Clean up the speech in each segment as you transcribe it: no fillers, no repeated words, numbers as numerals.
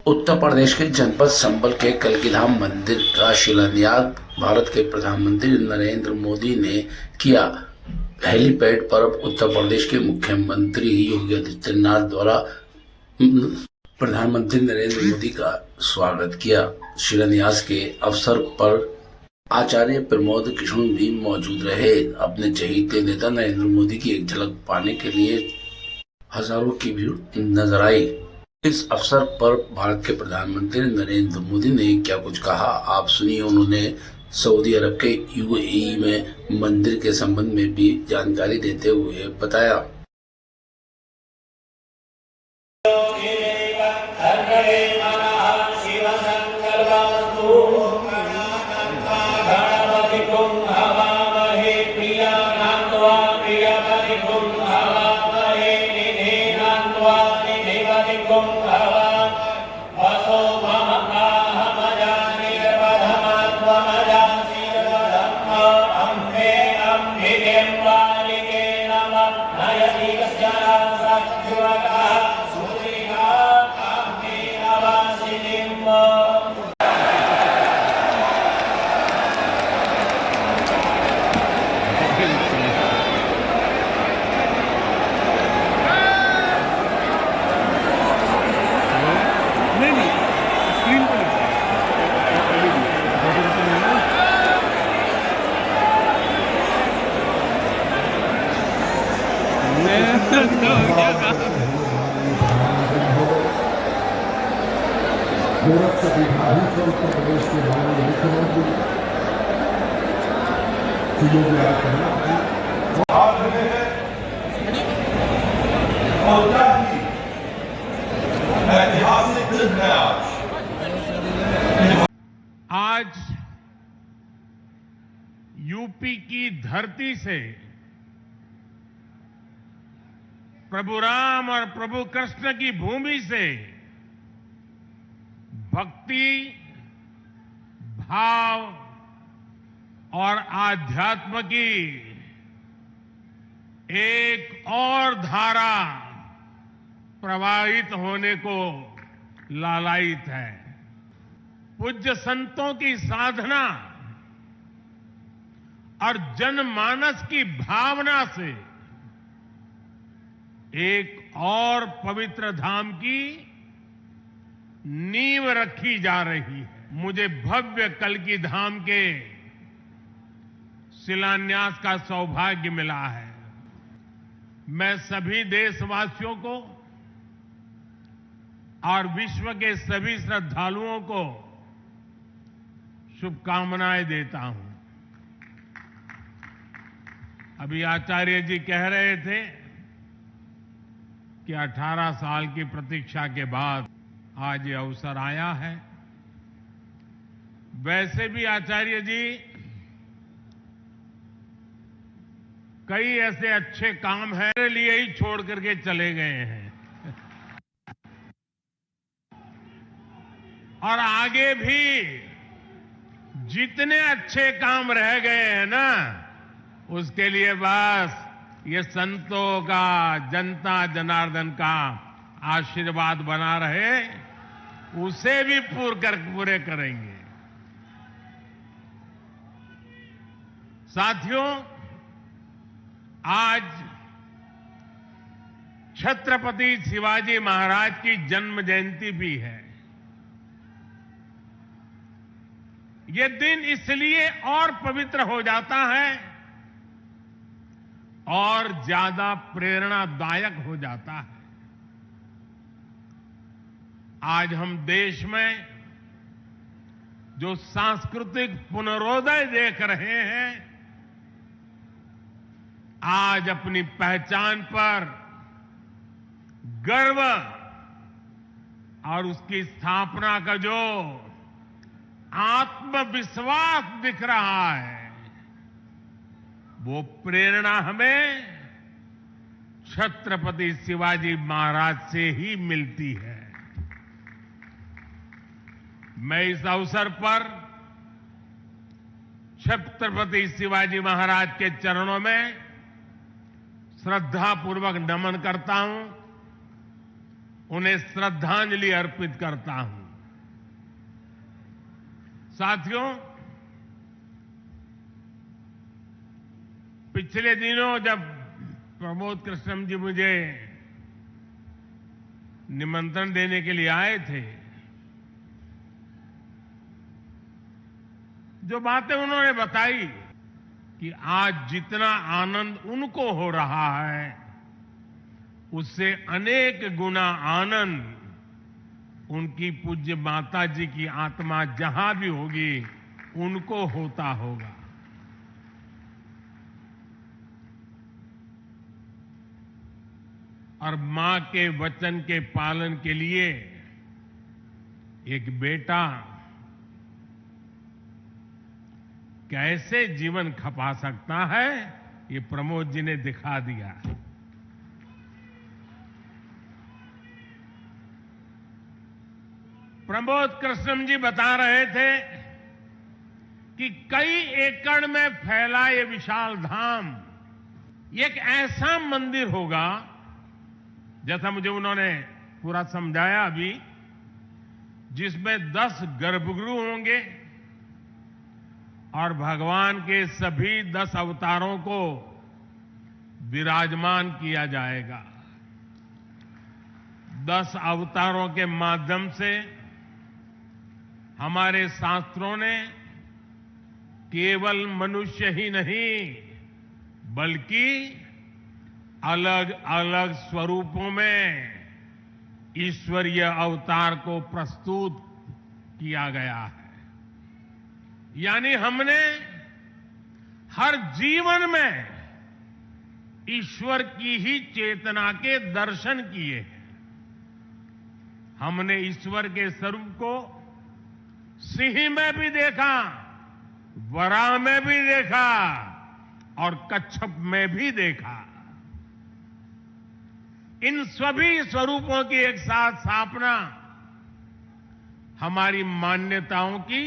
उत्तर प्रदेश के जनपद संबल के कलकीधाम मंदिर का शिलान्यास भारत के प्रधानमंत्री नरेंद्र मोदी ने किया। हेलीपैड पर उत्तर प्रदेश के मुख्यमंत्री योगी आदित्यनाथ द्वारा प्रधानमंत्री नरेंद्र मोदी का स्वागत किया। शिलान्यास के अवसर पर आचार्य प्रमोद कृष्ण भी मौजूद रहे। अपने चहेते नेता नरेंद्र मोदी की एक झलक पाने के लिए हजारों की भीड़ नजर आई। इस अवसर पर भारत के प्रधानमंत्री नरेंद्र मोदी ने क्या कुछ कहा, आप सुनिए। उन्होंने सऊदी अरब के यूएई में मंदिर के संबंध में भी जानकारी देते हुए बताया। गोरखपुर विभाग से उत्तर प्रदेश के माननीय मुख्यमंत्री श्री योगी ऐतिहासिक दिन है आज यूपी की धरती से प्रभु राम और प्रभु कृष्ण की भूमि से भक्ति, भाव और आध्यात्म की एक और धारा प्रवाहित होने को लालायित है। पूज्य संतों की साधना और जनमानस की भावना से एक और पवित्र धाम की नींव रखी जा रही है। मुझे भव्य कल्की धाम के शिलान्यास का सौभाग्य मिला है। मैं सभी देशवासियों को और विश्व के सभी श्रद्धालुओं को शुभकामनाएं देता हूं। अभी आचार्य जी कह रहे थे कि 18 साल की प्रतीक्षा के बाद आज ये अवसर आया है। वैसे भी आचार्य जी कई ऐसे अच्छे काम हैं मेरे लिए ही छोड़ करके चले गए हैं और आगे भी जितने अच्छे काम रह गए हैं ना, उसके लिए बस ये संतों का, जनता जनार्दन का आशीर्वाद बना रहे, उसे भी पूरे करेंगे। साथियों, आज छत्रपति शिवाजी महाराज की जन्म जयंती भी है। ये दिन इसलिए और पवित्र हो जाता है और ज्यादा प्रेरणादायक हो जाता है। आज हम देश में जो सांस्कृतिक पुनरोदय देख रहे हैं, आज अपनी पहचान पर गर्व और उसकी स्थापना का जो आत्मविश्वास दिख रहा है, वो प्रेरणा हमें छत्रपति शिवाजी महाराज से ही मिलती है। मैं इस अवसर पर छत्रपति शिवाजी महाराज के चरणों में श्रद्धापूर्वक नमन करता हूं उन्हें श्रद्धांजलि अर्पित करता हूं। साथियों, पिछले दिनों जब प्रमोद कृष्णम जी मुझे निमंत्रण देने के लिए आए थे, जो बातें उन्होंने बताई कि आज जितना आनंद उनको हो रहा है, उससे अनेक गुना आनंद उनकी पूज्य माता जी की आत्मा जहां भी होगी उनको होता होगा। और मां के वचन के पालन के लिए एक बेटा कैसे जीवन खपा सकता है, ये प्रमोद जी ने दिखा दिया। प्रमोद कृष्णम जी बता रहे थे कि कई एकड़ में फैला ये विशाल धाम एक ऐसा मंदिर होगा, जैसा मुझे उन्होंने पूरा समझाया अभी, जिसमें 10 गर्भगृह होंगे और भगवान के सभी 10 अवतारों को विराजमान किया जाएगा। 10 अवतारों के माध्यम से हमारे शास्त्रों ने केवल मनुष्य ही नहीं बल्कि अलग अलग स्वरूपों में ईश्वरीय अवतार को प्रस्तुत किया गया है। यानी हमने हर जीवन में ईश्वर की ही चेतना के दर्शन किए हैं। हमने ईश्वर के स्वरूप को सिंह में भी देखा, वराह में भी देखा और कच्छप में भी देखा। इन सभी स्वरूपों की एक साथ स्थापना हमारी मान्यताओं की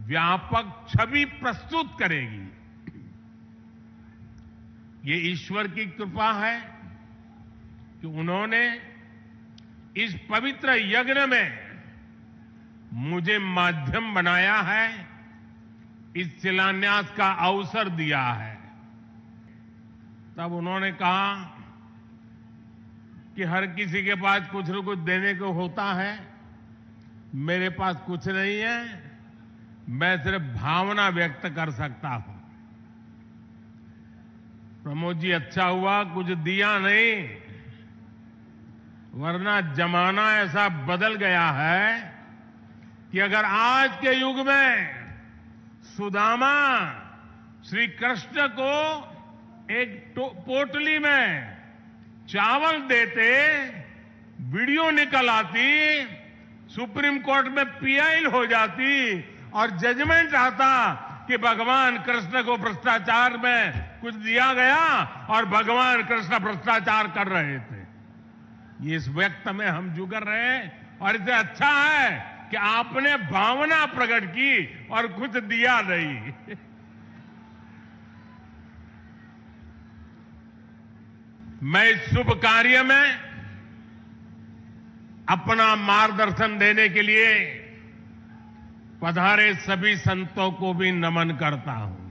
व्यापक छवि प्रस्तुत करेगी। ये ईश्वर की कृपा है कि उन्होंने इस पवित्र यज्ञ में मुझे माध्यम बनाया है, इस शिलान्यास का अवसर दिया है। तब उन्होंने कहा कि हर किसी के पास कुछ न कुछ देने को होता है, मेरे पास कुछ नहीं है, मैं सिर्फ भावना व्यक्त कर सकता हूं। प्रमोद जी, अच्छा हुआ कुछ दिया नहीं, वरना जमाना ऐसा बदल गया है कि अगर आज के युग में सुदामा श्री कृष्ण को एक पोटली में चावल देते, वीडियो निकल आती, सुप्रीम कोर्ट में पीआई हो जाती और जजमेंट आता कि भगवान कृष्ण को भ्रष्टाचार में कुछ दिया गया और भगवान कृष्ण भ्रष्टाचार कर रहे थे। ये इस व्यक्त में हम जुगर रहे हैं और इससे अच्छा है कि आपने भावना प्रकट की और कुछ दिया नहीं। मैं इस शुभ कार्य में अपना मार्गदर्शन देने के लिए पधारे सभी संतों को भी नमन करता हूं।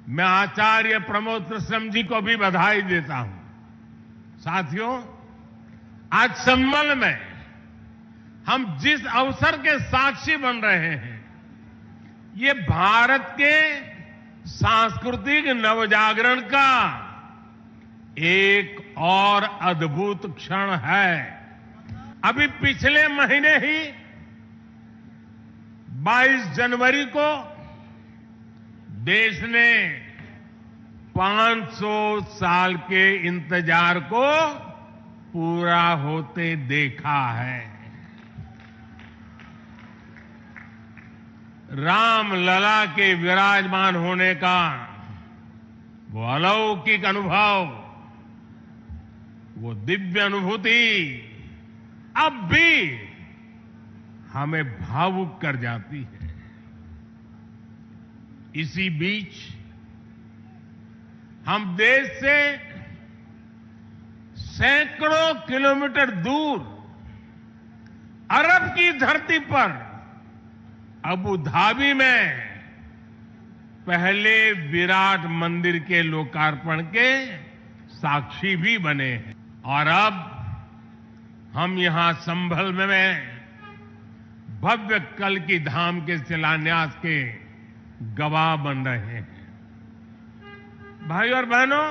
मैं आचार्य प्रमोद कृष्णम जी को भी बधाई देता हूं। साथियों, आज संबल में हम जिस अवसर के साक्षी बन रहे हैं, ये भारत के सांस्कृतिक नवजागरण का एक और अद्भुत क्षण है। अभी पिछले महीने ही 22 जनवरी को देश ने 500 साल के इंतजार को पूरा होते देखा है। राम लला के विराजमान होने का वो अलौकिक अनुभव, वो दिव्य अनुभूति अब भी हमें भावुक कर जाती है। इसी बीच हम देश से सैकड़ों किलोमीटर दूर अरब की धरती पर अबू धाबी में पहले विराट मंदिर के लोकार्पण के साक्षी भी बने हैं और अब हम यहां संभल में भव्य कल की धाम के शिलान्यास के गवाह बन रहे हैं। भाई और बहनों,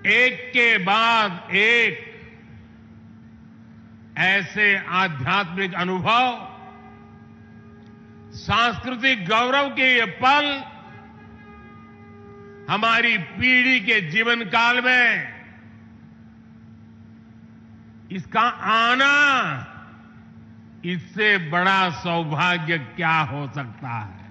एक के बाद एक ऐसे आध्यात्मिक अनुभव, सांस्कृतिक गौरव के ये पल हमारी पीढ़ी के जीवन काल में इसका आना, इससे बड़ा सौभाग्य क्या हो सकता है।